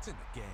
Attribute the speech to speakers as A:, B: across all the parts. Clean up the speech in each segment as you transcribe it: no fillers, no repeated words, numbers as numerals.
A: in the game.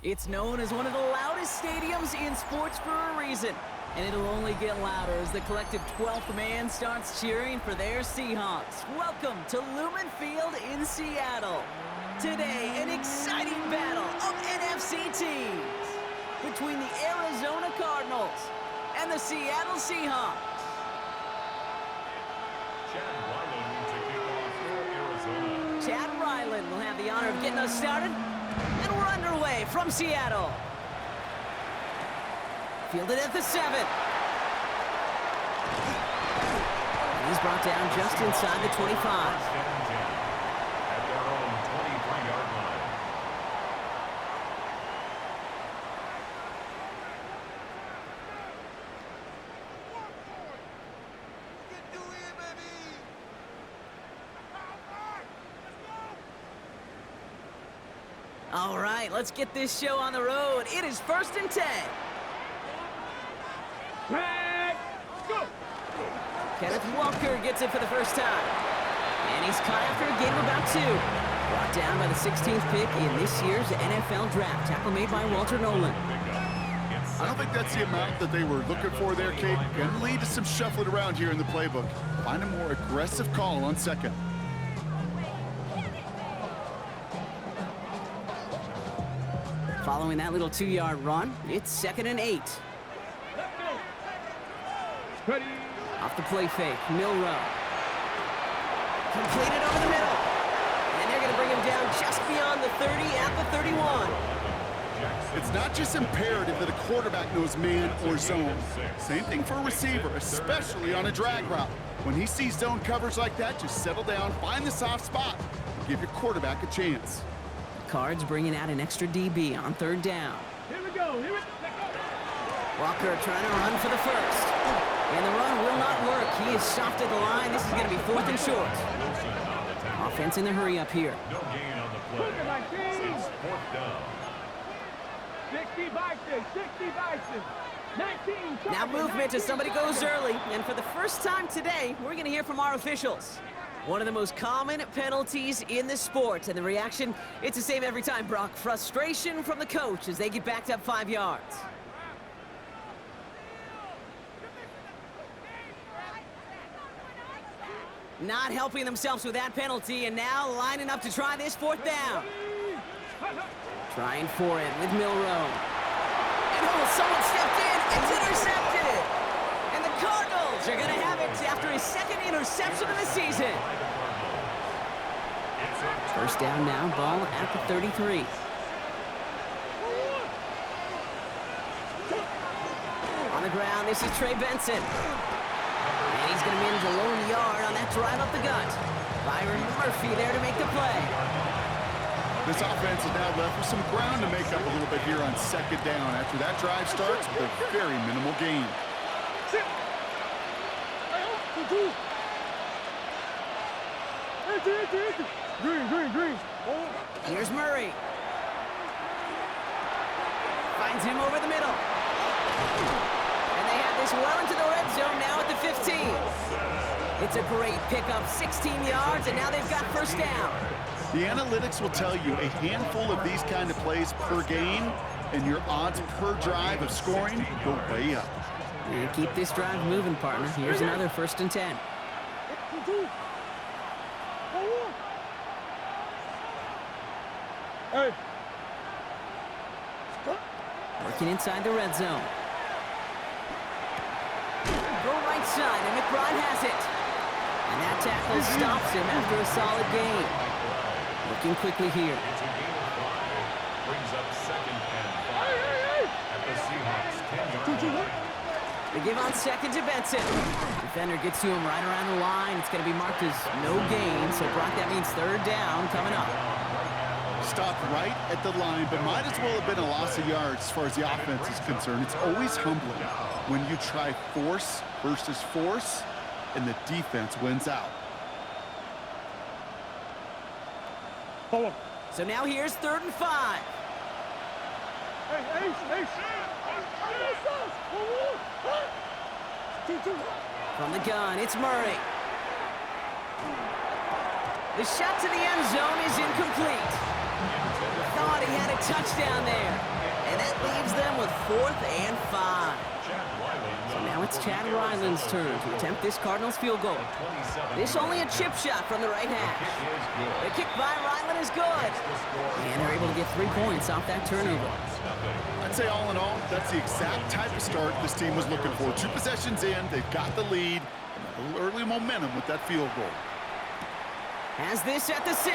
B: It's known as one of the loudest stadiums in sports for a reason, and it'll only get louder as the collective 12th man starts cheering for their Seahawks. Welcome to Lumen Field in Seattle. Today, an exciting battle of NFC teams between the Arizona Cardinals and the Seattle Seahawks. Chad Ryland will have the honor of getting us started. And we're underway from Seattle. Fielded at the 7. And he's brought down just inside the 25.
C: At their own 23-yard line.
B: All right, let's get this show on the road. It is 1st and 10.
D: Go!
B: Kenneth Walker gets it for the first time. And he's caught after a gain of about 2. Brought down by the 16th pick in this year's NFL Draft. Tackle made by Walter Nolan.
A: I don't think that's the amount that they were looking for there, Kate. Going to lead to some shuffling around here in the playbook. Find a more aggressive call on second.
B: Following that little 2-yard run, it's 2nd and 8.
D: Ready.
B: Off the play fake, Milrow. Completed over the middle. And they're going to bring him down just beyond the 30 at the 31.
A: It's not just imperative that a quarterback knows man or zone. Same thing for a receiver, especially on a drag route. When he sees zone coverage like that, just settle down, find the soft spot, and give your quarterback a chance.
B: Cards bringing out an extra DB on 3rd down.
D: Here we go. Here we go.
B: Walker trying to run for the first. And the run will not work. He is soft at the line. This is going to be 4th and short. Offense in the hurry up here.
C: No gain on the play. It's 4th down.
D: 60 boxes. 60 boxes. 19.
B: Now movement as somebody goes early. And for the first time today, we're going to hear from our officials. One of the most common penalties in the sport. And the reaction, it's the same every time, Brock. Frustration from the coach as they get backed up 5 yards. Not helping themselves with that penalty, and now lining up to try this 4th down. Trying for it with Milrow. And someone stepped in. It's intercepted. And the Cardinals are going to have it after his 2nd interception of the season. 1st down now, ball at the 33. On the ground, this is Trey Benson. And he's going to manage a lone yard on that drive up the gut. Byron Murphy there to make the play.
A: This offense is now left with some ground to make up a little bit here on 2nd down after that drive starts with a very minimal gain.
D: Green.
B: Here's Murray. Finds him over the middle. And they have this well into the red zone now at the 15. It's a great pickup, 16 yards, and now they've got 1st down.
A: The analytics will tell you a handful of these kind of plays per game, and your odds per drive of scoring go way up.
B: And keep this drive moving, partner. Here's another 1st and 10.
D: Hey.
B: Working inside the red zone. Go right side, and McBride has it. And that tackle stops him after a solid gain. Looking quickly here.
C: It's a gain of 5. Brings up 2nd and 5 at the Seahawks 10-yard line.
B: They give on 2nd to Benson. Defender gets to him right around the line. It's going to be marked as no gain. So, Brock, that means 3rd down coming up.
A: Stopped right at the line, but might as well have been a loss of yards as far as the offense is concerned. It's always humbling when you try force versus force, and the defense wins out.
B: So now here's 3rd and 5. From the gun, it's Murray. The shot to the end zone is incomplete. Thought he had a touchdown there. And that leaves them with 4th and 5. So now it's Chad Ryland's turn to attempt this Cardinals field goal. This only a chip shot from the right hash. The kick by Ryland is good. And they're able to get 3 points off that turnover.
A: I'd say all in all, that's the exact type of start this team was looking for. 2 possessions in, they've got the lead, and a little early momentum with that field goal.
B: Has this at the 6.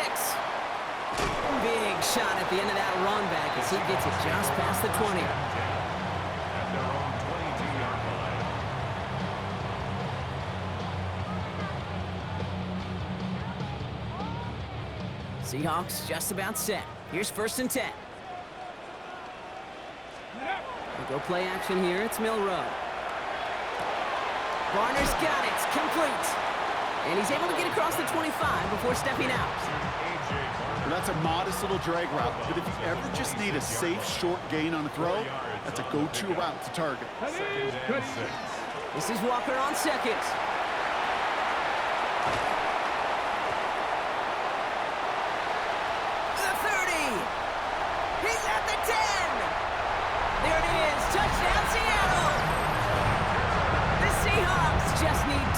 B: Big shot at the end of that run back as he gets it just past the 20.
C: At their own 22-yard line.
B: Seahawks just about set. Here's 1st and 10. We'll go play action here. It's Milrow. Barner's got it. Complete. And he's able to get across the 25 before stepping out.
A: Well, that's a modest little drag route, but if you ever just need a safe, short gain on a throw, that's a go-to route to target.
C: 2nd and 6.
B: This is Walker on 2nd.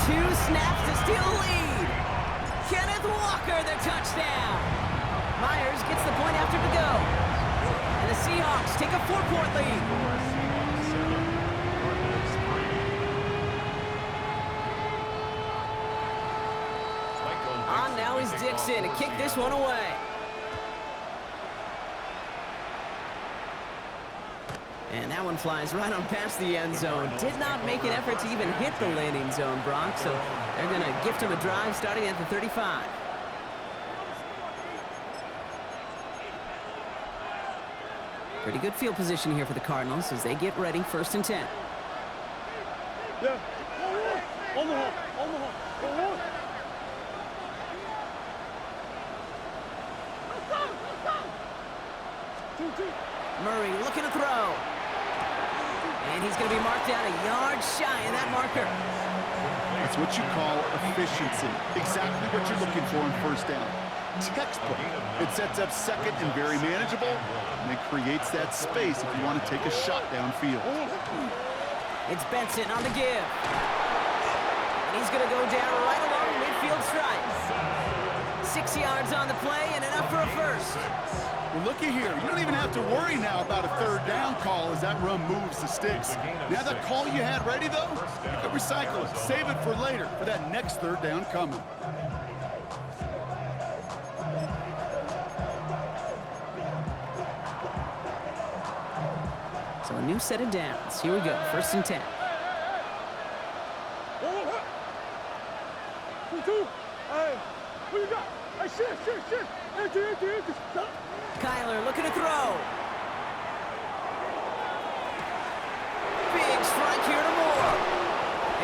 B: 2 snaps to steal a lead. Kenneth Walker, the touchdown. Myers gets the point after to go. And the Seahawks take a 4-point lead. On now is Dixon to kick this one away. And that one flies right on past the end zone. Did not make an effort to even hit the landing zone, Brock, so they're going to gift him a drive starting at the 35. Pretty good field position here for the Cardinals as they get ready, 1st and 10.
D: Yeah. On the hole. On the hole.
B: Murray looking to throw. And he's going to be marked down a yard shy of that marker.
A: That's what you call efficiency. Exactly what you're looking for in 1st down. Textbook. It sets up 2nd and very manageable, and it creates that space if you want to take a shot downfield.
B: It's Benson on the give. And he's going to go down right along the midfield stripe. 6 yards on the play and enough for a first.
A: Well, looky here. You don't even have to worry now about a 3rd down call as that run moves the sticks. Now that call you had ready, though, you can recycle it. Save it for later for that next 3rd down coming.
B: So a new set of downs. Here we go, 1st and 10.
D: What you got? Hey, shit. Empty. Stop.
B: Kyler looking to throw. Big strike here to Moore.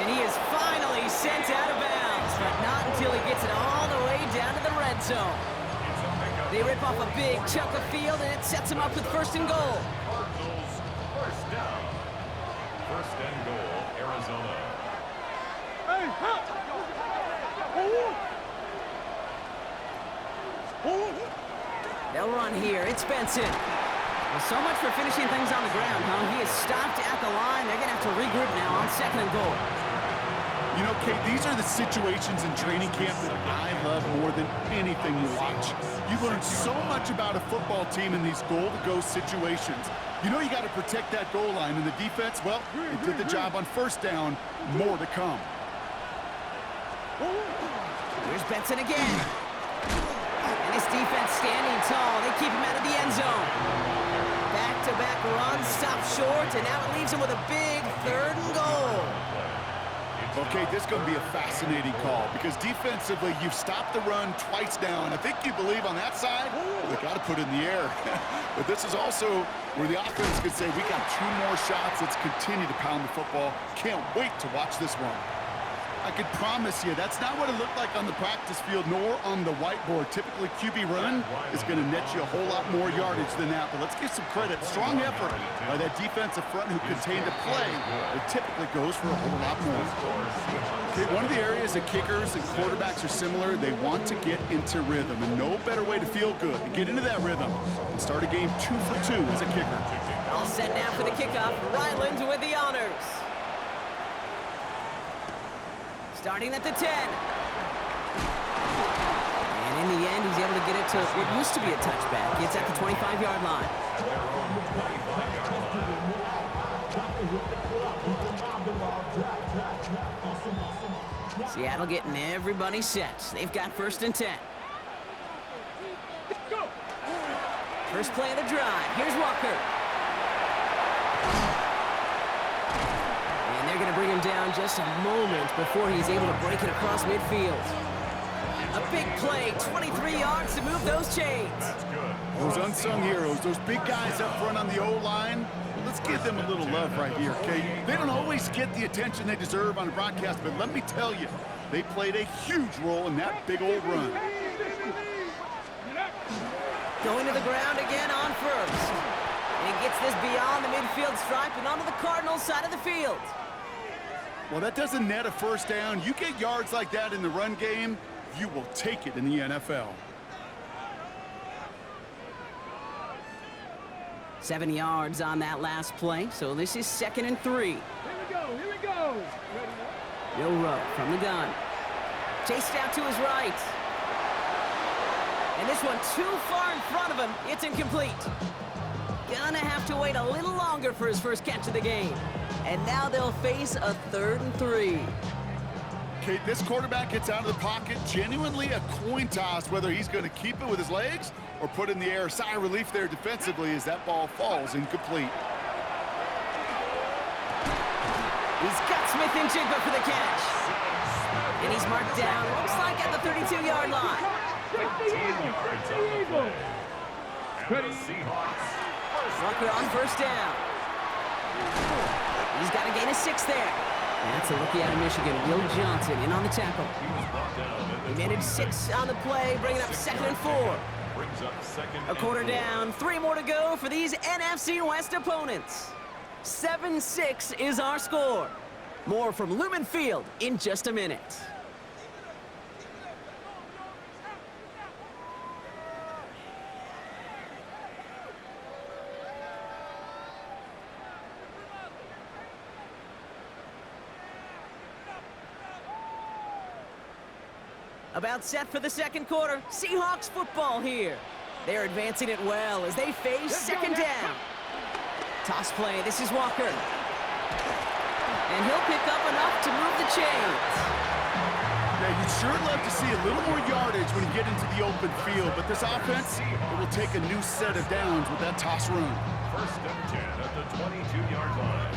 B: And he is finally sent out of bounds, but not until he gets it all the way down to the red zone. They rip off a big chunk of field, and it sets him up with 1st and goal.
C: Cardinals, 1st down. 1st and goal, Arizona.
D: Hey, help!
B: They'll run here. It's Benson. Well, so much for finishing things on the ground, huh? He is stopped at the line. They're going to have to regroup now on 2nd and goal.
A: You know, Kate, these are the situations in training camp that I love more than anything you watch. You learn so much about a football team in these goal-to-go situations. You know you got to protect that goal line, and the defense, well, it did the job on 1st down. More to come.
B: Here's Benson again. And his defense standing tall. They keep him out of the end zone. Back-to-back runs, stop short, and now it leaves him with a big 3rd and goal.
A: Okay, this is going to be a fascinating call because defensively, you've stopped the run twice now, and I think you believe on that side, they got to put it in the air. But this is also where the offense could say, we got 2 more shots. Let's continue to pound the football. Can't wait to watch this one. I could promise you that's not what it looked like on the practice field nor on the whiteboard. Typically, QB run is going to net you a whole lot more yardage than that. But let's give some credit. Strong effort by that defensive front who contained the play. It typically goes for a whole lot more. Okay, one of the areas that kickers and quarterbacks are similar, they want to get into rhythm. And no better way to feel good, to get into that rhythm and start a game 2 for 2 as a kicker.
B: All set now for the kickoff. Ryland with the honors. Starting at the 10. And in the end, he's able to get it to what used to be a touchback. It's at the 25-yard line. Seattle getting everybody set. They've got 1st and 10. First play of the drive. Here's Walker. And they're going to bring him down just a moment before he's able to break it across midfield. A big play, 23 yards to move those chains.
A: Those unsung heroes, those big guys up front on the O-line, let's give them a little love right here, okay? They don't always get the attention they deserve on the broadcast, but let me tell you, they played a huge role in that big old run.
B: Going to the ground again on 1st. And he gets this beyond the midfield stripe and onto the Cardinals side of the field.
A: Well, that doesn't net a 1st down. You get yards like that in the run game, you will take it in the NFL.
B: 7 yards on that last play, so this is 2nd and 3.
D: Here we go. Ready?
B: Milrow from the gun. Chased out to his right. And this one too far in front of him. It's incomplete. Gonna have to wait a little longer for his first catch of the game. And now they'll face a 3rd and 3.
A: Kate, this quarterback gets out of the pocket, genuinely a coin toss whether he's going to keep it with his legs or put it in the air. Sigh of relief there defensively as that ball falls incomplete.
B: He's got Smith and Jigba for the catch. And he's marked down, looks like at the 32-yard line.
C: 15 yards on the play. And the Seahawks.
B: Walker on first down. He's got a gain of 6 there. That's a rookie out of Michigan, Will Johnson, in on the tackle. He made it 6 on the play, bringing up 2nd and 4. A quarter down, 3 more to go for these NFC West opponents. 7-6 is our score. More from Lumen Field in just a minute. About set for the second quarter. Seahawks football here. They're advancing it well as they face 2nd down. Toss play. This is Walker. And he'll pick up enough to move the chains.
A: Yeah, you'd sure love to see a little more yardage when you get into the open field, but this offense, it will take a new set of downs with that toss run.
C: 1st and 10 at the 22-yard line.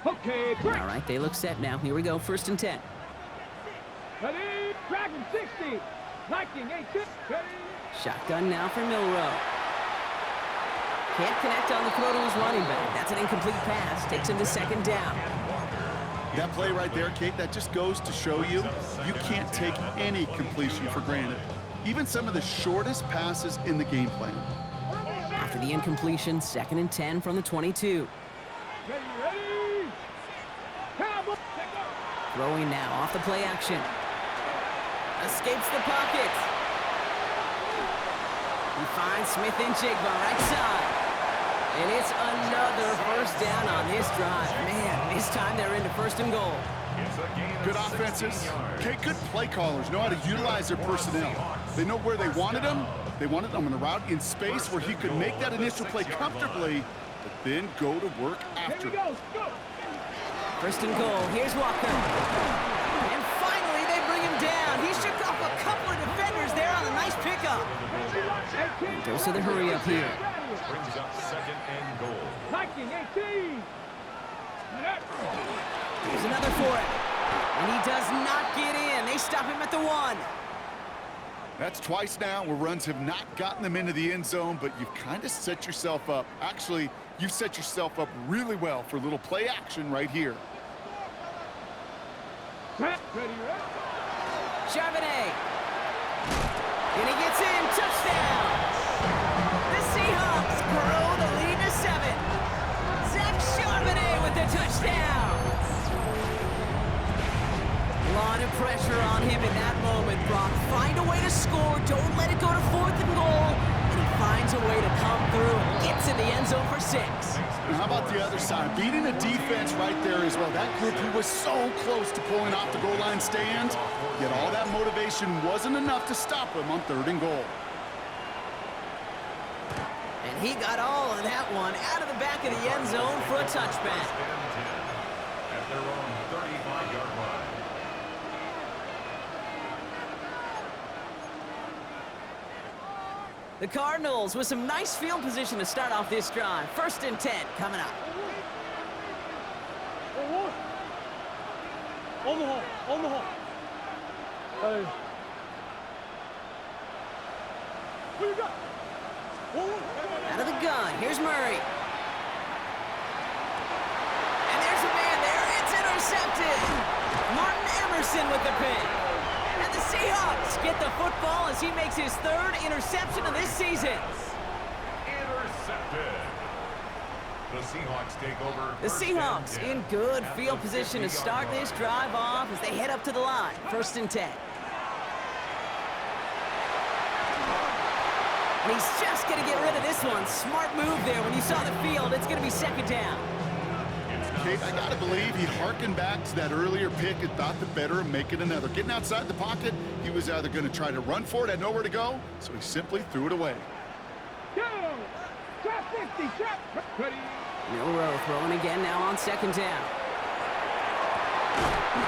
D: Okay,
B: All right, they look set now. Here we go, 1st and 10.
D: ready, Dragon 60, Lightning 86, ready.
B: Shotgun now for Milrow. Can't connect on the throw to his running back. That's an incomplete pass. Takes him to 2nd down.
A: That play right there, Kate, that just goes to show you, you can't take any completion for granted. Even some of the shortest passes in the game plan.
B: After the incompletion, 2nd and 10 from the 22.
D: Ready, ready. Cowboy.
B: Throwing now off the play action. Escapes the pocket. He finds Smith and Jigba right side. And it's another 1st down on this drive. Man, this time they're into 1st and goal.
A: Good offenses. Okay, good play callers know how to utilize their personnel. They know where they wanted them. They wanted them on a route in space where he could make that initial play comfortably, but then go to work after.
D: Here we go, go.
B: 1st and goal. Here's Walker. And finally, they bring him down. He shook off a couple of defenders there on a nice pickup. Goes to the hurry up here.
C: Brings up 2nd and goal.
D: Lightning 18.
B: Here's another for it. And he does not get in. They stop him at the 1.
A: That's twice now where runs have not gotten them into the end zone, but you've kind of set yourself up. Actually, you've set yourself up really well for a little play action right here.
D: Ready, ready.
B: Charbonnet. And he gets in. Touchdown. The Seahawks grow the lead to 7. Zach Charbonnet with the touchdown. A lot of pressure on him in that moment, Brock. Find a way to score. Don't let it go to 4th and goal. And he finds a way to come through and gets in the end zone for 6.
A: And how about the other side? Beating the defense right there as well. That group, he was so close to pulling off the goal line stand, yet all that motivation wasn't enough to stop him on 3rd and goal.
B: And he got all of that one out of the back of the end zone for a touchback.
C: At their own 35-yard line.
B: The Cardinals with some nice field position to start off this drive. 1st and 10 coming up.
D: On the hole, on the hole. Hey. What you got?
B: Out of the gun, here's Murray. And there's a man there, it's intercepted. Martin Emerson with the pick. And the Seahawks get the football as he makes his 3rd interception of this season.
C: Intercepted. The Seahawks take over.
B: The Seahawks in good field position to start this drive off as they head up to the line. 1st and 10. And he's just going to get rid of this one. Smart move there. When you saw the field, it's going to be second down.
A: Kate, I gotta believe he harkened back to that earlier pick and thought the better of making another. Getting outside the pocket, he was either going to try to run for it, had nowhere to go, so he simply threw it away.
D: Go! Trap 50, trap! Ready?
B: Milrow throwing again now on second down.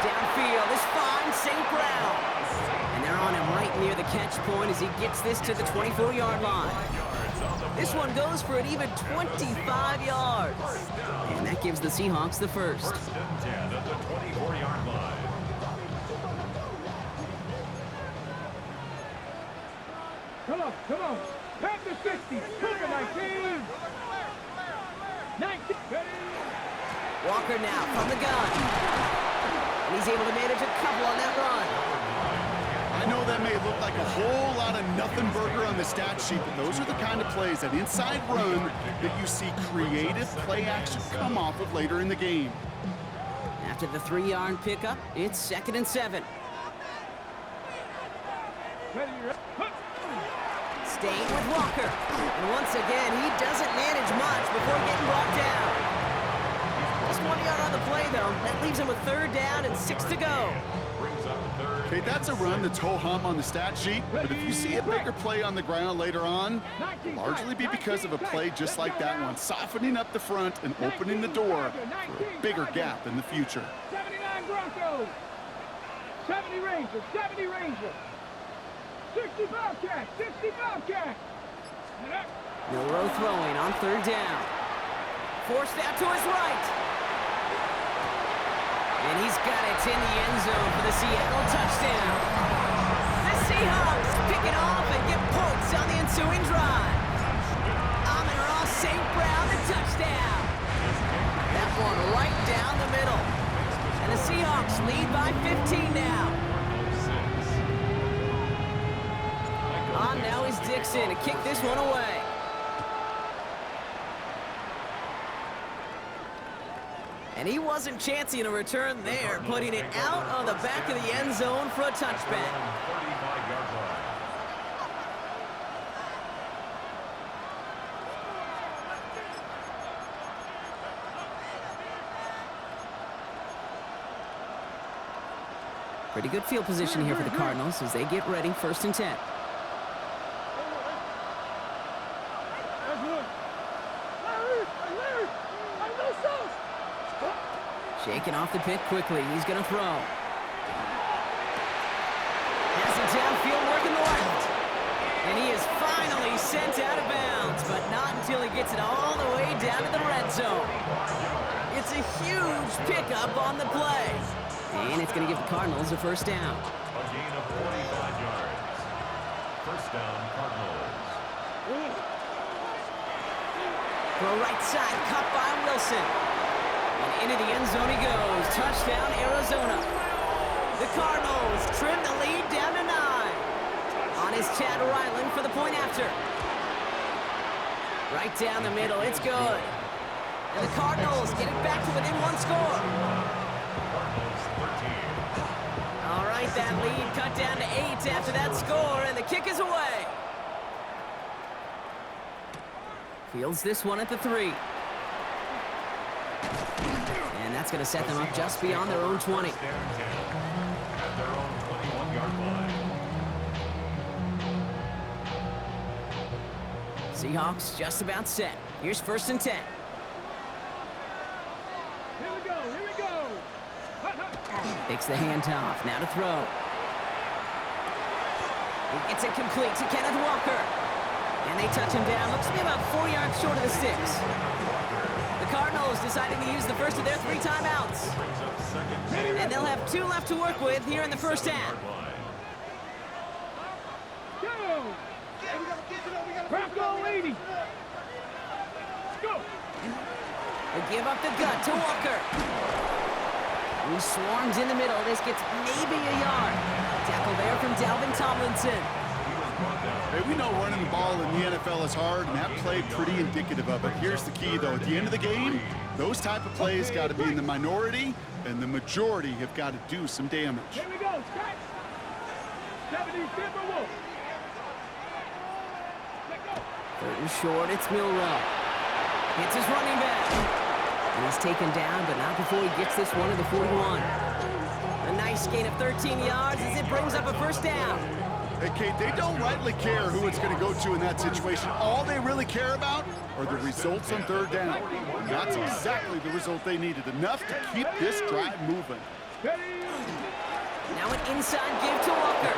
B: Downfield is fine, St. Brown. And they're on him right near the catch point as he gets this to the 24-yard line. This one goes for an even 25 yards. And that gives the Seahawks the first.
C: First and 10 at the 24-yard line.
D: Come on. Panther 60, Cougar 19. 19, ready?
B: Walker now from the gun. And he's able to manage a couple on that run.
A: I know that may look like a whole lot of nothing burger on the stat sheet, but those are the kind of plays, that inside run, that you see creative play action come off of later in the game.
B: After the 3-yard pickup, it's 2nd and 7.
D: Ready,
B: Staying with Walker. And once again, he doesn't manage much before getting brought down. Just 1 yard on the play, though. That leaves him with 3rd down and 6 to go.
A: Okay, that's a run that's ho-hum on the stat sheet, but if you see a bigger play on the ground later on, it'll largely be because of a play just like that one, softening up the front and opening the door for a bigger gap in the future.
D: 79 Broncos. 70 Rangers. 70 Rangers. 60 Bobcats. 60 Bobcats.
B: Milrow throwing on 3rd down. Forced out to his right. And he's got it in the end zone for the Seattle touchdown. The Seahawks pick it off and get points on the ensuing drive. Amon-Ra St. Brown, the touchdown. That one right down the middle. And the Seahawks lead by 15 now. On now is Dixon to kick this one away. And he wasn't chancing a return there, putting it out on the back of the end zone for a touchback. Pretty good field position here for the Cardinals as they get ready, 1st and 10. Shaking off the pick quickly. He's going to throw. Has it downfield, working the left. And he is finally sent out of bounds, but not until he gets it all the way down to the red zone. It's a huge pickup on the play. And it's going to give the Cardinals a 1st down.
C: A gain of 45 yards. 1st down, Cardinals.
B: Throw right side, caught by Wilson. And into the end zone he goes. Touchdown, Arizona. The Cardinals trim the lead down to 9. On is Chad Ryland for the point after. Right down the middle, it's good. And the Cardinals get it back to within 1 score. All right, that lead cut down to 8 after that score, and the kick is away. Fields this one at the 3. And that's going to set them up just beyond their own 20.
C: At their own 21-yard line.
B: Seahawks just about set. Here's 1st and 10.
D: Here we go.
B: Takes the handoff, now to throw. He gets it complete to Kenneth Walker. And they touch him down. Looks to be about 4 yards short of the sticks. The Cardinals deciding to use the first of their 3 timeouts. And they'll have 2 left to work with here in the 1st half.
D: Go! Bronco 80. Go!
B: They give up the gut to Walker. He swarms in the middle. This gets maybe a yard. Tackle there from Dalvin Tomlinson.
A: Hey, we know running the ball in the NFL is hard, and that play pretty indicative of it. Here's the key, though. At the end of the game, those type of plays got to be in the minority, and the majority have got to do some damage.
D: Here we go, Scott. 70 Timberwolves. Let go.
B: Third and short, it's Milrow. Hits his running back. And he's taken down, but not before he gets this one to the 41. A nice gain of 13 yards as it brings up a first down.
A: Hey, Kate, they don't rightly care who it's going to go to in that situation. All they really care about are the results on third down. And that's exactly the result they needed. Enough to keep this drive moving.
B: Now an inside give to Walker.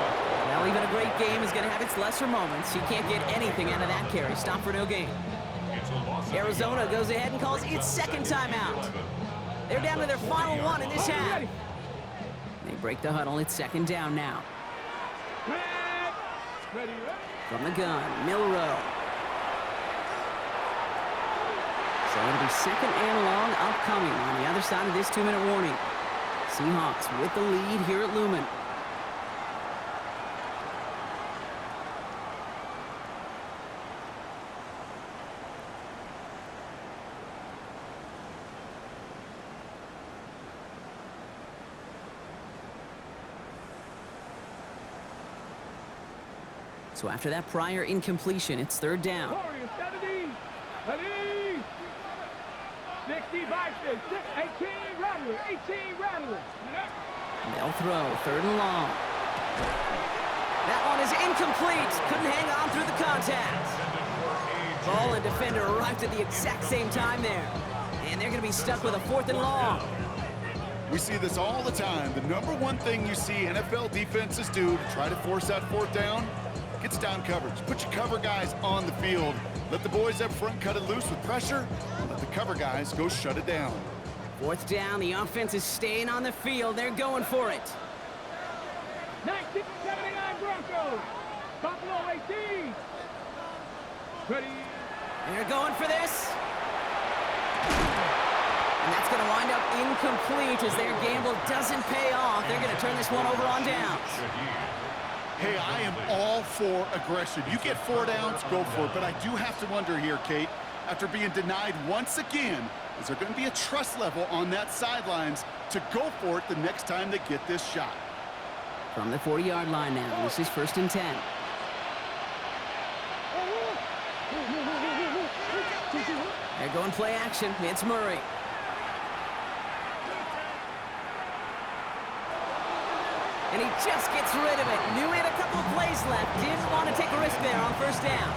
B: Well, even a great game is going to have its lesser moments. You can't get anything out of that carry. Stop for no gain. Arizona goes ahead and calls its second timeout. They're down to their final one in this half. They break the huddle. It's second down now. From the gun, Milrow. So it'll be second and long upcoming on the other side of this 2-minute warning. Seahawks with the lead here at Lumen. So after that prior incompletion, it's third down.
D: 18 Rattler.
B: They'll throw, third and long. That one is incomplete. Couldn't hang on through the contact. Ball and defender arrived at the exact same time there. And they're going to be stuck with a fourth and long.
A: We see this all the time. The number one thing you see NFL defenses do to try to force that fourth down, gets down coverage. Put your cover guys on the field. Let the boys up front cut it loose with pressure. Let the cover guys go shut it down.
B: Fourth down, the offense is staying on the field. They're going for it.
D: 1979 Broncos. Buffalo 18. Ready.
B: They're going for this. And that's going to wind up incomplete as their gamble doesn't pay off. They're going to turn this one over on downs.
A: Hey, I am all for aggression. You get 4 downs, go for it. But I do have to wonder here, Kate, after being denied once again, is there going to be a trust level on that sidelines to go for it the next time they get this shot?
B: From the 40-yard line now, this is first and 10. They're going play action. It's Murray. And he just gets rid of it. Knew he had a couple of plays left. Didn't want to take a risk there on first down.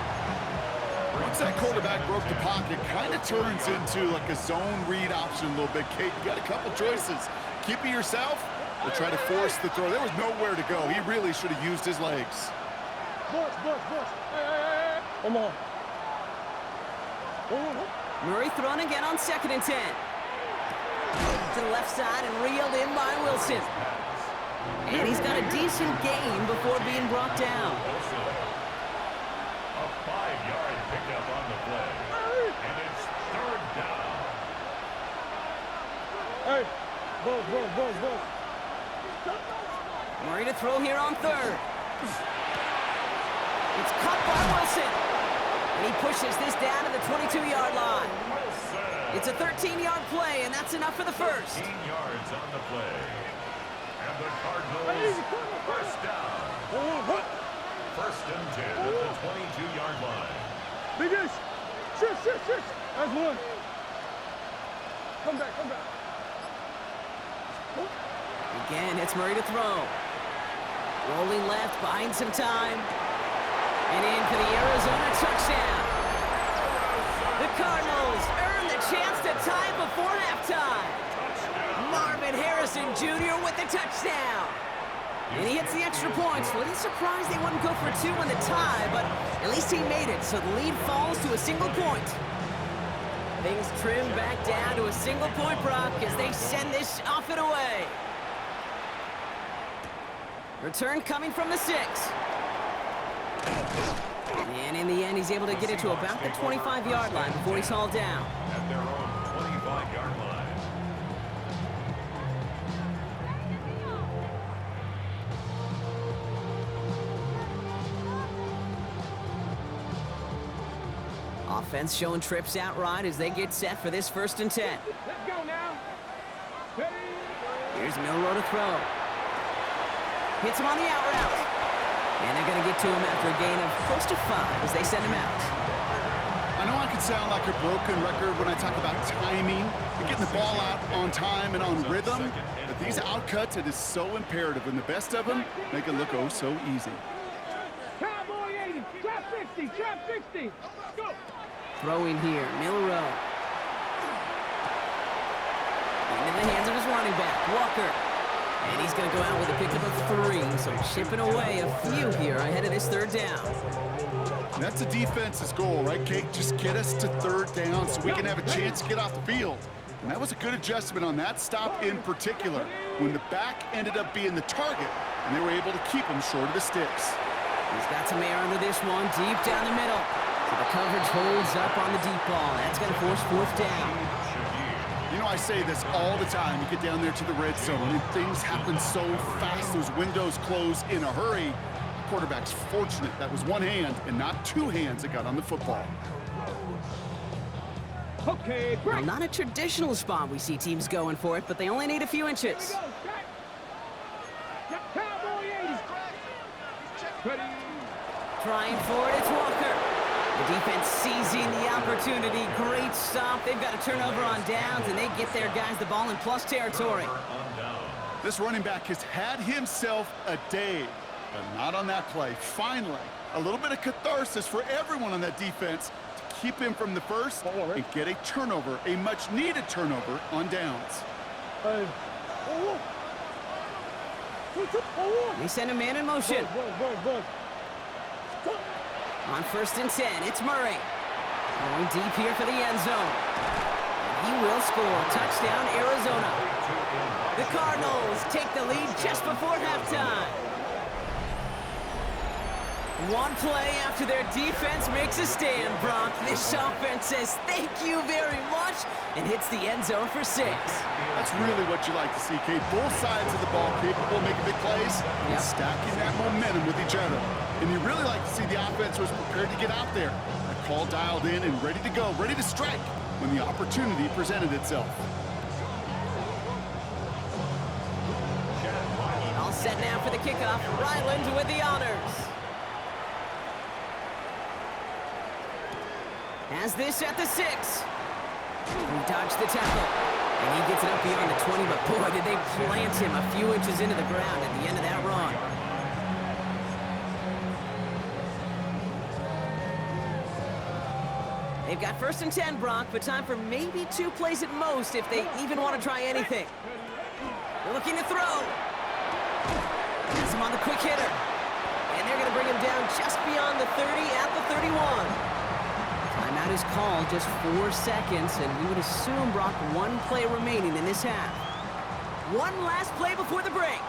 A: Once that quarterback broke the pocket, kind of turns into like a zone read option a little bit, Kate. You got a couple choices. Keep it yourself or try to force the throw. There was nowhere to go. He really should have used his legs.
D: Bush. Hey. Come on.
B: Murray thrown again on second and 10. To the left side and reeled in by Wilson. And he's got a decent gain before being brought down.
C: A 5-yard pickup on the play. And it's third down.
D: Hey, Bush.
B: Murray to throw here on third. It's caught by Wilson. And he pushes this down to the 22-yard line. It's a 13-yard play, and that's enough for the first.
C: 15 yards on the play. And the Cardinals, first down. First and 10 at the 22-yard line.
D: Big Shit. That's one. Come back.
B: Again, it's Murray to throw. Rolling left, buying some time. And in for the Arizona touchdown. The Cardinals earn the chance to tie before halftime. Marvin Harrison Jr. with the touchdown. And he hits the extra points. A little surprised they wouldn't go for 2 in the tie, but at least he made it, so the lead falls to a single point. Things trim back down to a single point, Brock, as they send this off and away. Return coming from the 6. And in the end, he's able to get it to about the 25-yard line before he's hauled down.
C: At their own 25-yard line.
B: Offense showing trips out right as they get set for this first and 10.
D: Let's go now. Ready.
B: Here's Milrow to throw. Hits him on the out route. And they're going to get to him after a gain of close to 5 as they send him out.
A: can sound like a broken record when I talk about timing and getting the ball out on time and on rhythm, but these outcuts, it is so imperative, and the best of them make it look oh so easy.
D: Cowboy 80, trap 60, trap 60. Go.
B: Throwing here, Milrow. Into the hands of his running back, Walker. And he's going to go out with a pickup of 3, so chipping away a few here ahead of this third down.
A: That's the defense's goal, right, Kate? Just get us to third down so we can have a chance to get off the field. And that was a good adjustment on that stop in particular, when the back ended up being the target, and they were able to keep him short of the sticks.
B: He's got some air under this one, deep down the middle. So the coverage holds up on the deep ball. That's going to force fourth down.
A: You know, I say this all the time. You get down there to the red zone, and things happen so fast. Those windows close in a hurry. The quarterback's fortunate that was one hand and not two hands that got on the football.
D: Okay,
B: Well, not a traditional spot we see teams going for it, but they only need a few inches.
D: Cowboy 80. Ready.
B: Trying for it, it's Walker. The defense seizing the opportunity. Great stop. They've got a turnover on downs, and they get their guys the ball in plus territory.
A: This running back has had himself a day, but not on that play. Finally, a little bit of catharsis for everyone on that defense to keep him from the first and get a turnover, a much-needed turnover on downs.
B: They send a man in motion. On 1st and 10, it's Murray. Going deep here for the end zone. And he will score. Touchdown, Arizona. The Cardinals take the lead just before halftime. One play after their defense makes a stand, Brock. This offense says thank you very much and hits the end zone for 6.
A: That's really what you like to see, Kate. Both sides of the ball capable of making big plays and stacking that momentum with each other. And you really like to see the offense was prepared to get out there. A call dialed in and ready to go, ready to strike when the opportunity presented itself.
B: All set now for the kickoff. Ryland with the honors. Has this at the 6. He dodged the tackle. And he gets it up beyond the 20, but boy, did they plant him a few inches into the ground at the end of that run. They've got 1st and 10, Brock, but time for maybe 2 plays at most if they even want to try anything. They're looking to throw. Gets him on the quick hitter. And they're going to bring him down just beyond the 30 at the 31. Timeout is called, just 4 seconds, and we would assume, Brock, 1 play remaining in this half. One last play before the break.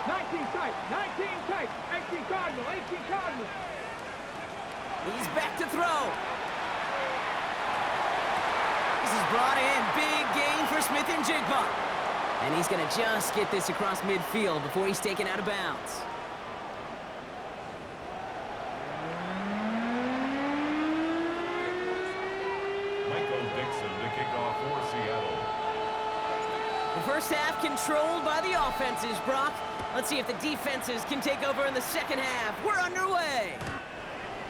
D: 19 tight, 19 tight. 18 Cardinal, 18 Cardinal.
B: He's back to throw. This is brought in. Big gain for Smith and Jigba. And he's going to just get this across midfield before he's taken out of bounds. The first half controlled by the offenses, Brock. Let's see if the defenses can take over in the second half. We're underway.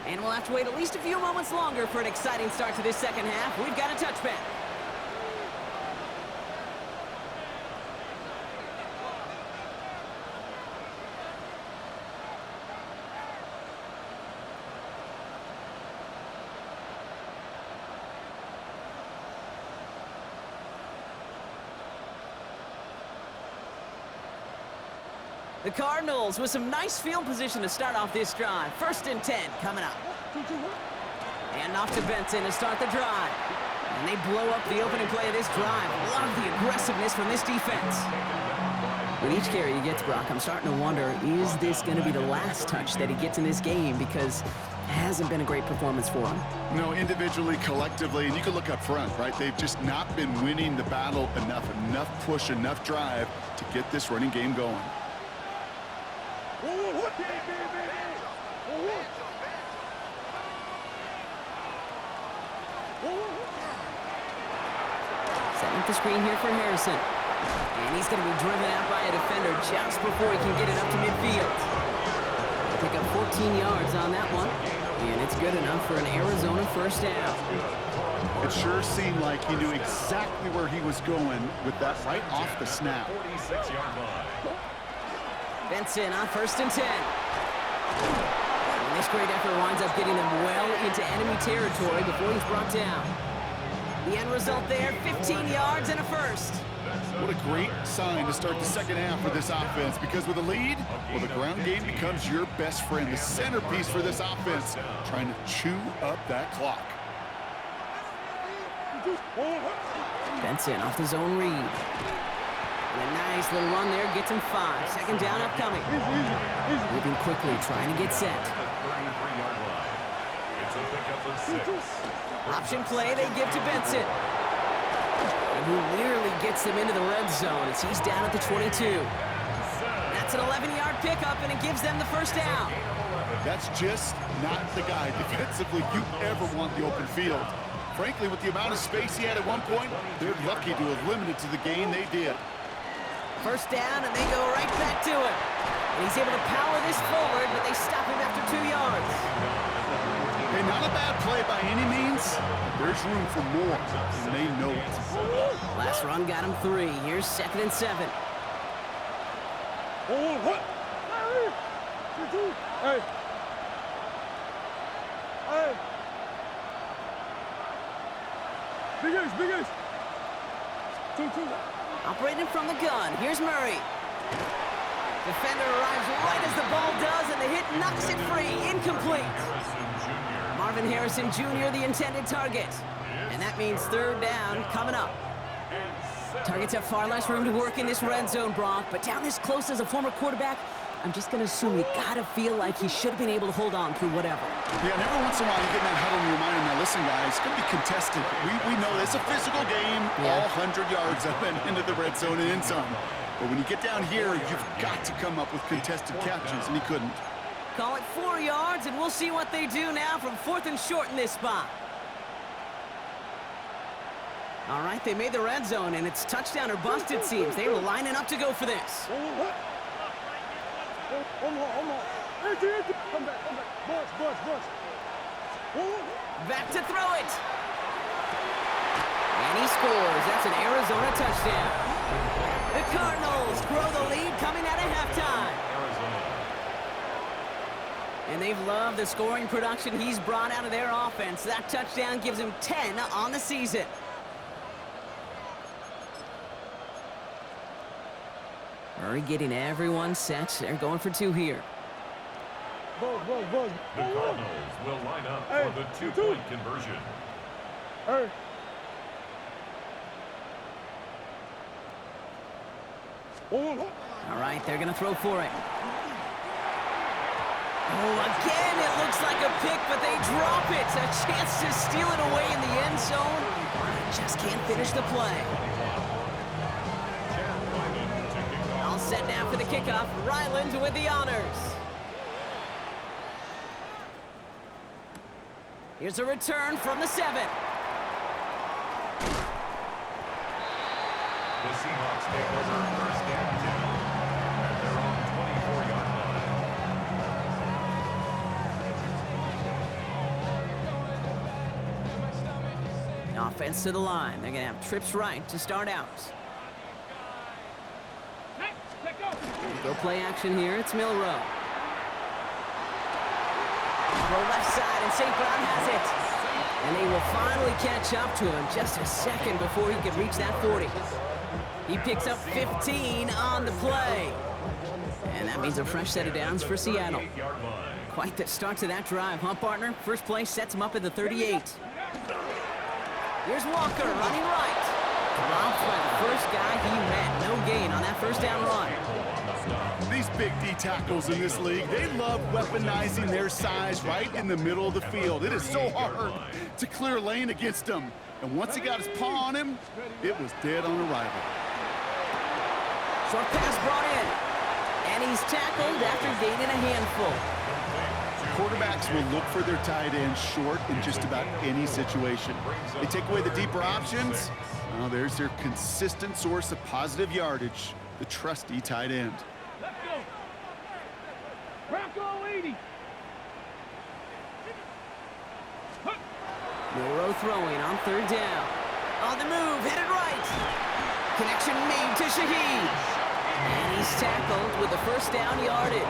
B: And we'll have to wait at least a few moments longer for an exciting start to this second half. We've got a touchback. The Cardinals with some nice field position to start off this drive. 1st and 10 coming up. And off to Benson to start the drive. And they blow up the opening play of this drive. Love the aggressiveness from this defense. With each carry he gets, Brock, I'm starting to wonder, is this going to be the last touch that he gets in this game? Because it hasn't been a great performance for him.
A: No, individually, collectively, and you can look up front, right? They've just not been winning the battle enough push, enough drive to get this running game going.
B: Setting up the screen here for Harrison. And he's going to be driven out by a defender just before he can get it up to midfield. Pick up 14 yards on that one. And it's good enough for an Arizona first down.
A: It sure seemed like he knew exactly where he was going with that right off the snap.
C: 46-yard line.
B: Benson on 1st and 10. And this great effort winds up getting them well into enemy territory before he's brought down. The end result there, 15 yards and a first.
A: What a great sign to start the second half for this offense, because with a lead, well, the ground game becomes your best friend, the centerpiece for this offense, trying to chew up that clock.
B: Benson off the zone read. And a nice little run there gets him 5. Second down upcoming. Moving quickly, trying to get set.
C: 33-yard line. It's a pickup of 6.
B: Option play they give to Benson. And who nearly gets them into the red zone as he's down at the 22. That's an 11-yard pickup, and it gives them the first down.
A: That's just not the guy defensively you ever want the open field. Frankly, with the amount of space he had at one point, they're lucky to have limited to the gain they did.
B: First down, and they go right back to it. And he's able to power this forward, but they stop him after 2 yards.
A: Hey, not a bad play by any means. There's room for more, and they know it.
B: Last run got him 3. Here's 2nd and 7.
D: Hey. Hey. Big Ace, Big Ace. 2.
B: Operating from the gun, here's Murray. Defender arrives right as the ball does, and the hit knocks it free. Incomplete. Marvin Harrison Jr., the intended target. And that means 3rd down coming up. Targets have far less room to work in this red zone, Brock, but down this close as a former quarterback, I'm just going to assume you got to feel like he should have been able to hold on through whatever.
A: Yeah, and every once in a while you get in that huddle and you remind him, now listen, guys, it's going to be contested. We know it's a physical game, all 100 yards up and into the red zone and end zone. But when you get down here, you've got to come up with contested catches, and he couldn't.
B: Call it 4 yards, and we'll see what they do now from 4th and short in this spot. All right, they made the red zone, and it's touchdown or bust, it seems. They were lining up to go for this.
D: Come back. Buzz.
B: Back to throw it. And he scores. That's an Arizona touchdown. The Cardinals grow the lead coming out of halftime. And they've loved the scoring production he's brought out of their offense. That touchdown gives him 10 on the season. Murray getting everyone set. They're going for 2 here.
D: Buzz.
C: The Cardinals will line up for the 2-point conversion.
D: Hey.
B: All right, they're going to throw for it. Oh, again, it looks like a pick, but they drop it. A chance to steal it away in the end zone. Just can't finish the play. All set now for the kickoff. Ryland with the honors. Here's a return from the 7.
C: The Seahawks take over 1st and 10 at their own 24-yard line.
B: Offense to the line. They're going to have trips right to start out. Go play action here. It's Milrow. Throw left side, and St. Brown has it. And they will finally catch up to him just a second before he can reach that 40. He picks up 15 on the play. And that means a fresh set of downs for Seattle. Quite the start to that drive, huh, partner? First play sets him up at the 38. Here's Walker running right. Dropped by the first guy he met. No gain on that first down run.
A: These big D tackles in this league, they love weaponizing their size right in the middle of the field. It is so hard to clear lane against them. And once he got his paw on him, it was dead on arrival.
B: Short pass brought in. And he's tackled after gaining a handful.
A: Quarterbacks will look for their tight end short in just about any situation. They take away the deeper options. Oh, there's their consistent source of positive yardage, the trusty tight end.
D: Let's go. Bronco 80.
B: Milrow throwing on third down. On the move, headed right. Connection made to Shaheed. And he's tackled with the first down yardage.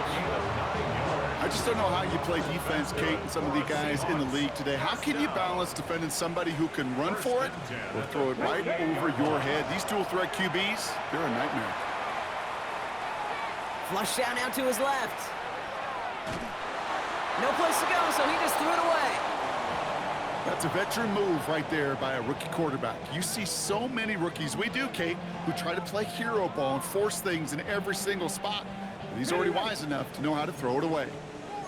A: I just don't know how you play defense, Kate, and some of the guys in the league today. How can you balance defending somebody who can run for it or throw it right over your head? These dual threat QBs, they're a nightmare.
B: Flush down out to his left. No place to go, so he just threw it away.
A: That's a veteran move right there by a rookie quarterback. You see so many rookies, we do, Kate, who try to play hero ball and force things in every single spot. And he's already wise enough to know how to throw it away.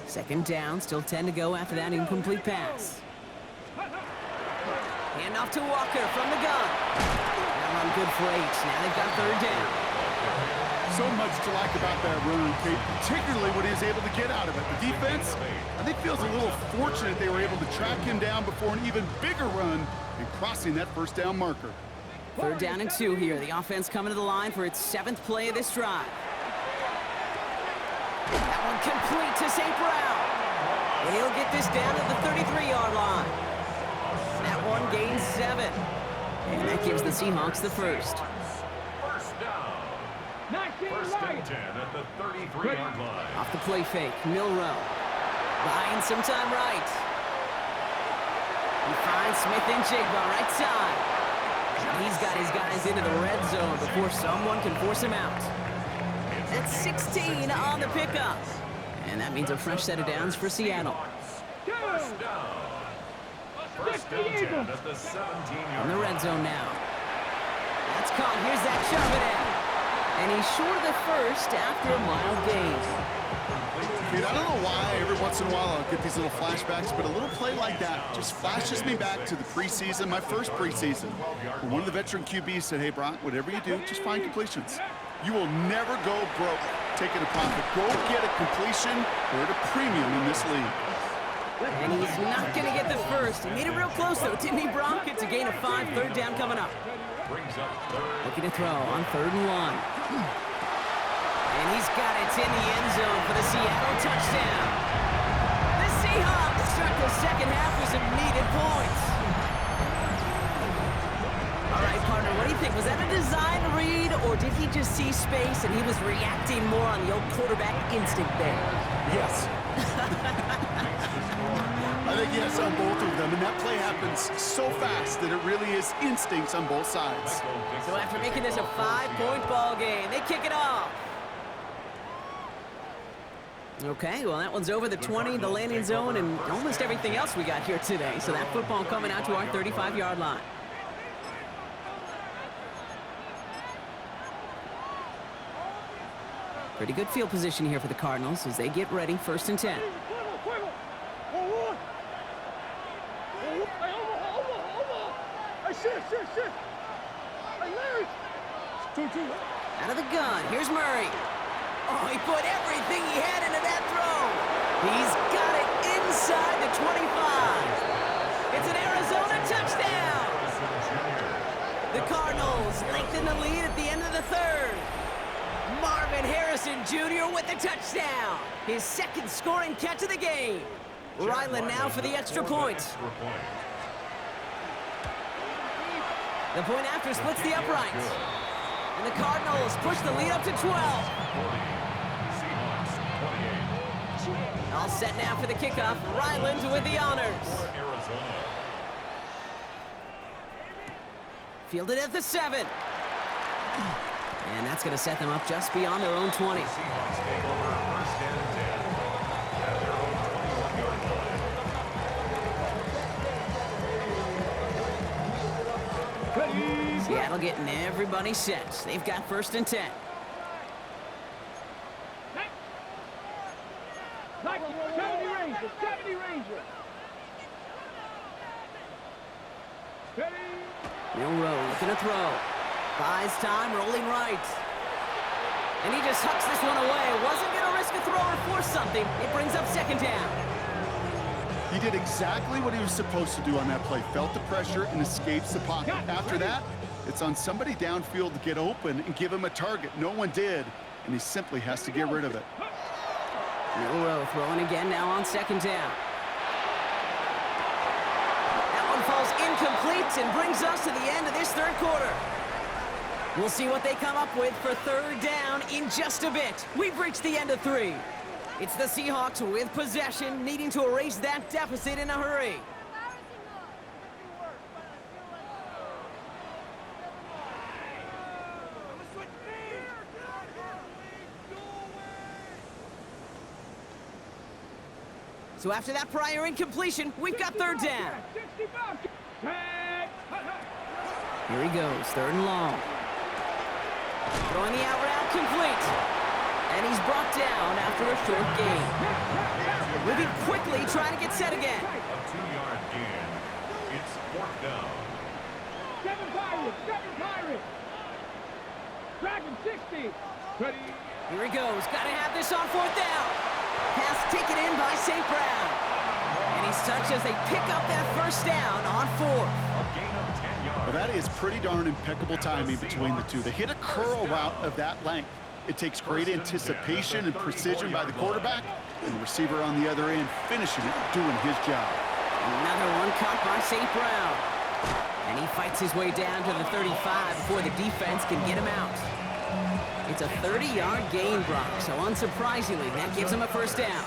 B: Second down, still 10 to go after that incomplete pass. Hand off to Walker from the gun. Now on good for 8. Now they've got third down.
A: So much to like about that run, Kate, particularly what he was able to get out of it. The defense, I think, feels a little fortunate they were able to track him down before an even bigger run and crossing that first down marker.
B: Third down and 2 here. The offense coming to the line for its 7th play of this drive. That one complete to St. Brown. And he'll get this down to the 33-yard line. That one gains 7. And that gives the Seahawks the first.
C: First and 10 at the 33-yard line.
B: Off the play fake, Milrow. Buying some time right. He finds Smith and Jigba right side. He's got his guys into the red zone before someone can force him out. That's 16 on the pickup. And that means a fresh set of downs for Seattle.
C: First down. First and 10 at the 17-yard
B: In the red
C: line.
B: zone now. That's caught. Here's that Charbonnet. And he's short of the first after a mild gain.
A: Kate, I don't know why every once in a while I'll get these little flashbacks, but a little play like that just flashes me back to the preseason, my first preseason, where one of the veteran QBs said, hey, Brock, whatever you do, just find completions. You will never go broke taking a profit. Go get a completion or at a premium in this league.
B: And he's not going to get the first. He made it real close, though, didn't he, Brock? It's a gain of 5, third down coming up.
C: Brings up third.
B: Looking to throw on 3rd and 1. And he's got it in the end zone for the Seattle touchdown. The Seahawks start the second half with some needed points. All right, partner, what do you think? Was that a design read, or did he just see space and he was reacting more on the old quarterback instinct there?
A: Yes. I think yes on both of them, and that play happens so fast that it really is instincts on both sides.
B: So after making this a 5-point ball game, they kick it off. Okay, well, that one's over the 20, the landing zone, and almost everything else we got here today. So that football coming out to our 35-yard line. Pretty good field position here for the Cardinals as they get ready, 1st and 10. Out of the gun, here's Murray. Oh, he put everything he had into that throw. He's got it inside the 25. It's an Arizona touchdown. The Cardinals lengthen the lead at the end of the 3rd. Marvin Harrison Jr. with the touchdown. His 2nd scoring catch of the game. Ryland now for the extra point. The point after splits the upright. And the Cardinals push the lead up to 12. All set now for the kickoff. Ryland with the honors. Fielded at the 7. And that's going to set them up just beyond their own 20. Seattle getting everybody set. They've got 1st and 10. Milrow looking to throw. Buys time, rolling right. And he just hucks this one away. Wasn't going to risk a throw or force something. It brings up 2nd down.
A: He did exactly what he was supposed to do on that play. Felt the pressure and escapes the pocket. After that, it's on somebody downfield to get open and give him a target. No one did, and he simply has to get rid of it.
B: Milrow throwing again now on 2nd down. That one falls incomplete and brings us to the end of this third quarter. We'll see what they come up with for third down in just a bit. We've reached the end of 3. It's the Seahawks with possession, needing to erase that deficit in a hurry. So after that prior incompletion, we've got third down. Here he goes, third and long. Throwing the out route complete. And he's brought down after a short gain. Moving quickly, trying to get set again.
C: A 2-yard gain. It's 4th down.
D: 7 Pirates. Dragon 60. Ready.
B: Here he goes, gotta have this on 4th down. Pass taken in by St. Brown. And he's touched as they pick up that first down on 4th.
C: A gain of 10 yards.
A: Well, that is pretty darn impeccable timing between the two. They hit a curl route of that length. It takes great anticipation and precision by the quarterback, and the receiver on the other end finishing it, doing his job.
B: Another one caught by St. Brown. And he fights his way down to the 35 before the defense can get him out. It's a 30-yard gain, Brock, so unsurprisingly, that gives him a first down.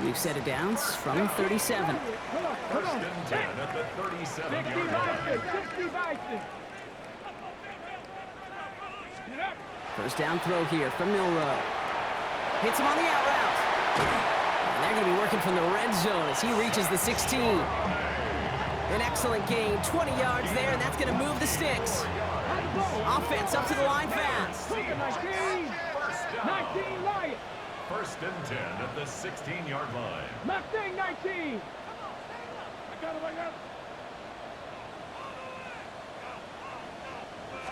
B: We've set it down from 37.
C: First and 10 at the 37-yard line.
D: 60
B: First down throw here from Milroe. Hits him on the out route. And they're going to be working from the red zone as he reaches the 16. An excellent gain, 20 yards there, and that's going to move the sticks. Offense up to the line fast.
D: 19 Lions.
C: First and 10 at the 16-yard line.
D: Mustang 19. I got it.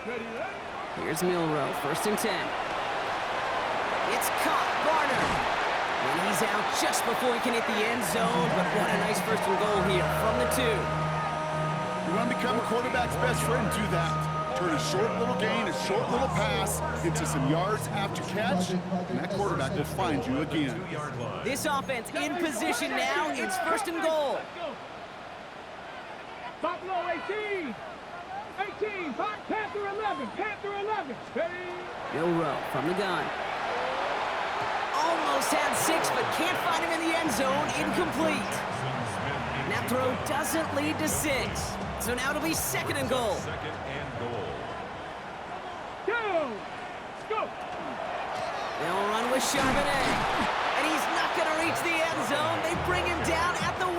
D: Ready.
B: Here's Milroe, first and 10. It's caught, Garner. And he's out just before he can hit the end zone, but what a nice first and goal here from the 2.
A: You want to become a quarterback's best friend, do that. Turn a short little gain, a short little pass into some yards after catch, and that quarterback will find you again.
B: This offense in position now. It's first and goal.
D: Buffalo 18. 18. Panther 11. Panther 11.
B: Milroe from the gun. Almost had 6, but can't find him in the end zone. Incomplete. And that throw doesn't lead to 6. So now it'll be second and goal.
C: Second and goal.
D: Go!
B: They'll run with Charbonnet. And he's not going to reach the end zone. They bring him down at the 1.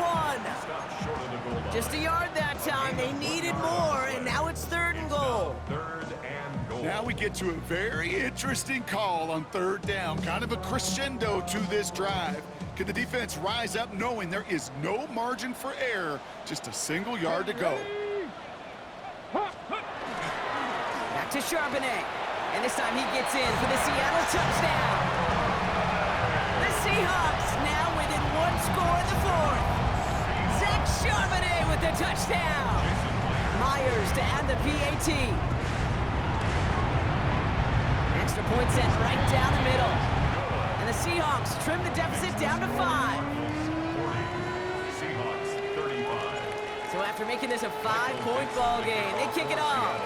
C: Stop short of the goal line.
B: Just a yard that time. They needed more, and now it's third and goal.
C: Third and goal.
A: Now we get to a very interesting call on third down. Kind of a crescendo to this drive. Can the defense rise up knowing there is no margin for error? Just a single yard to go.
B: Back to Charbonnet. And this time he gets in for the Seattle touchdown. The Seahawks now within 1 score in the 4th. Zach Charbonnet with the touchdown. Myers to add the PAT. Extra point sent right down the middle. And the Seahawks trim the deficit down to 5.
C: 40. Seahawks 35.
B: So after making this a 5-point ball game, they kick it off.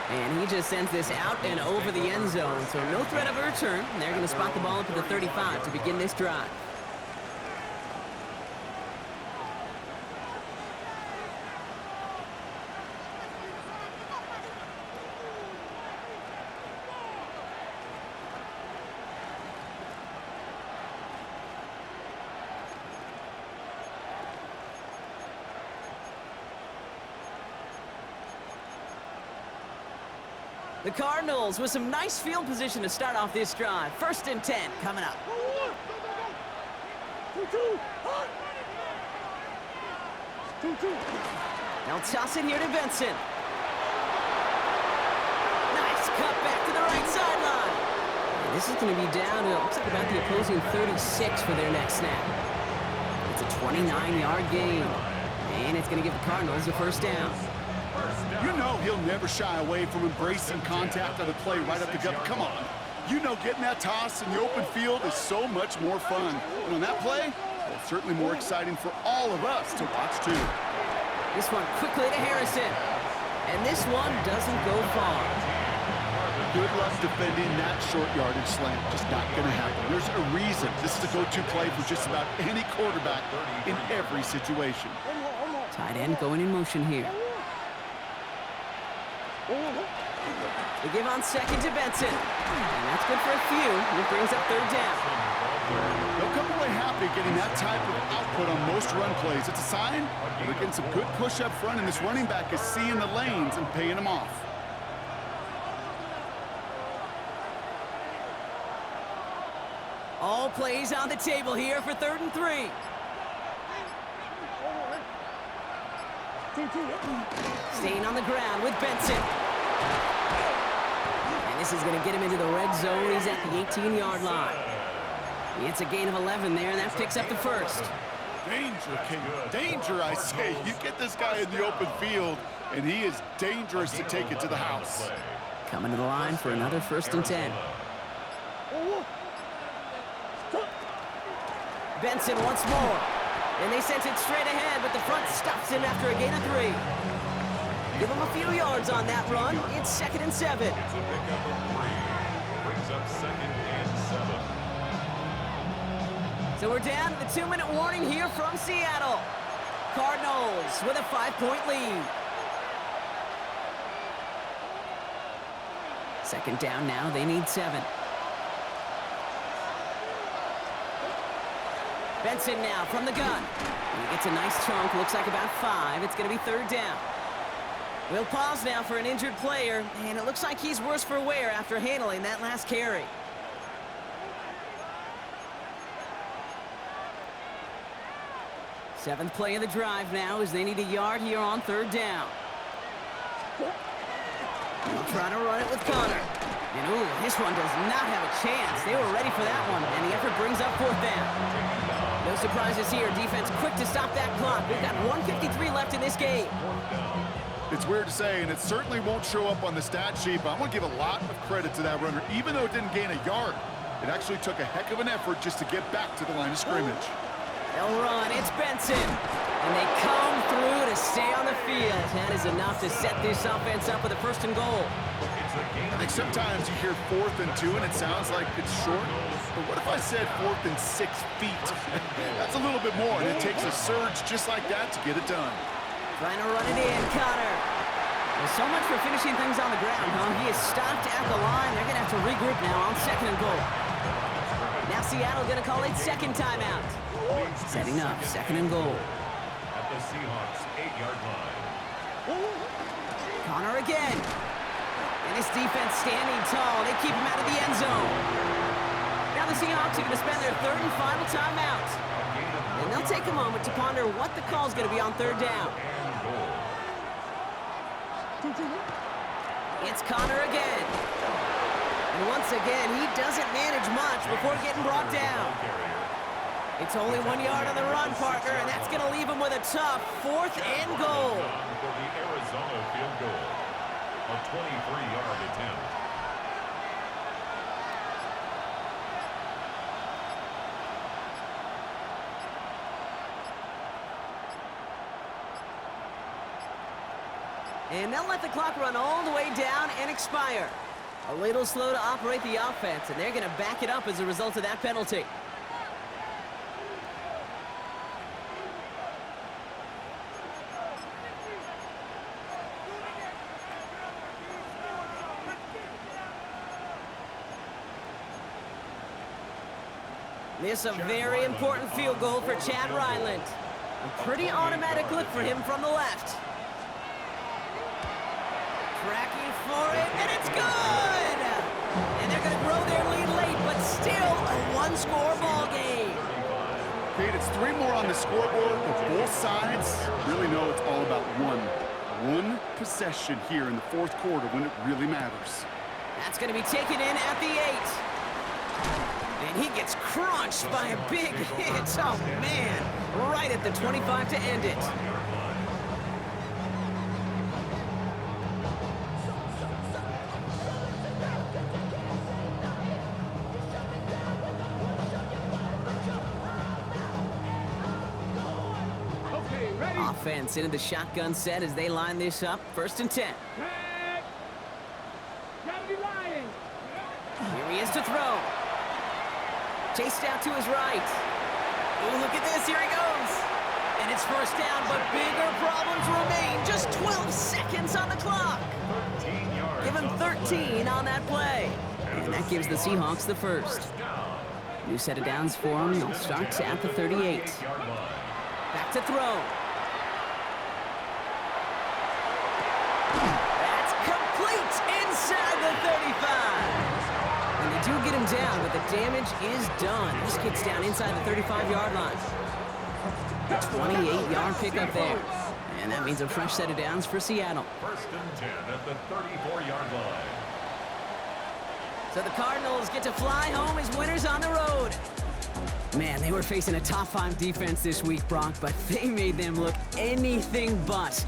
B: And he just sends this out and over the end zone, so no threat of a return. And they're going to spot the ball up at the 35 to begin this drive. The Cardinals with some nice field position to start off this drive. First and 10 coming up. They'll toss it here to Benson. Nice cut back to the right sideline. And this is going to be down to, it looks like about the opposing 36 for their next snap. It's a 29-yard gain. And it's going to give the Cardinals a first down.
A: You know he'll never shy away from embracing contact on the play right up the gut. Come on. You know getting that toss in the open field is so much more fun. And on that play, Certainly more exciting for all of us to watch, too.
B: This one quickly to Harrison. And this one doesn't go far.
A: Good luck defending that short yardage slant. Just not going to happen. There's a reason this is a go-to play for just about any quarterback in every situation.
B: Tight end going in motion here. They give on second to Benson. And that's good for a few. It brings up third down.
A: They'll come away happy getting that type of output on most run plays. It's a sign they're getting some good push up front, and this running back is seeing the lanes and paying them off.
B: All plays on the table here for 3rd and 3. Staying on the ground with Benson. And this is going to get him into the red zone. He's at the 18-yard line. It's a gain of 11 there, and that picks up the first.
A: Danger, King. Danger, I say. You get this guy in the open field, and he is dangerous to take it to the house.
B: Coming to the line for another 1st and 10. Benson once more. And they sent it straight ahead, but the front stops him after a gain of 3. Give him a few yards on that run. It's 2nd and 7.
C: It's a pickup of 3. Brings up 2nd and 7.
B: So we're down to the 2-minute warning here from Seattle. Cardinals with a 5-point lead. 2nd down now. They need 7. Benson now from the gun. He gets a nice chunk, looks like about 5. It's going to be 3rd down. We'll pause now for an injured player, and it looks like he's worse for wear after handling that last carry. Seventh play of the drive now as they need a yard here on 3rd down. They'll try to run it with Connor. And ooh, this one does not have a chance. They were ready for that one, and the effort brings up 4th down. No surprises here. Defense quick to stop that clock. We've got 1:53 left in this game.
A: It's weird to say, and it certainly won't show up on the stat sheet, but I want to give a lot of credit to that runner. Even though it didn't gain a yard, it actually took a heck of an effort just to get back to the line of scrimmage.
B: They'll run. It's Benson. And they come through to stay on the field. That is enough to set this offense up with a 1st and goal.
A: I think sometimes you hear 4th and 2, and it sounds like it's short. But what if I said 4th and 6 feet? That's a little bit more, and it takes a surge just like that to get it done.
B: Trying to run it in, Connor. There's so much for finishing things on the ground, huh? He is stopped at the line. They're going to have to regroup now on 2nd and goal. Now Seattle going to call it 2nd timeout. Setting up 2nd and goal.
C: At the Seahawks 8-yard line.
B: Connor again. And this defense standing tall. They keep him out of the end zone. Now the Seahawks are going to spend their 3rd and final timeout. And they'll take a moment to ponder what the call is going to be on 3rd down. It's Connor again. And once again, he doesn't manage much before getting brought down. It's only 1 yard on the run, partner, and that's going to leave him with a tough 4th and goal.
C: For the Arizona field goal. A 23-yard attempt.
B: And they'll let the clock run all the way down and expire. A little slow to operate the offense, and they're going to back it up as a result of that penalty. This is a very important field goal for Chad Ryland. A pretty automatic look for him from the left. Tracking for it, and it's good! And they're going to grow their lead late, but still a one-score ball game.
A: Kate, it's 3 more on the scoreboard, but both sides really know it's all about one possession here in the 4th quarter when it really matters.
B: That's going to be taken in at the 8. And he gets crunched by a big hit. Oh, man. Right at the 25 to end it. Offense into the shotgun set as they line this up. 1st and 10. Here he is to throw. Chased out to his right. Oh, look at this. Here he goes. And it's 1st down, but bigger problems remain. Just 12 seconds on the clock. Give him 13 on that play. And that gives the Seahawks the 1st. New set of downs for them. They'll start at the 38. Back to throw. That's complete inside the 35. And they do get him down, but the damage is done. This gets down inside the 35-yard line. A 28-yard pickup there. And that means a fresh set of downs for Seattle.
C: 1st and 10 at the 34-yard line.
B: So the Cardinals get to fly home as winners on the road. Man, they were facing a top 5 defense this week, Brock, but they made them look anything but.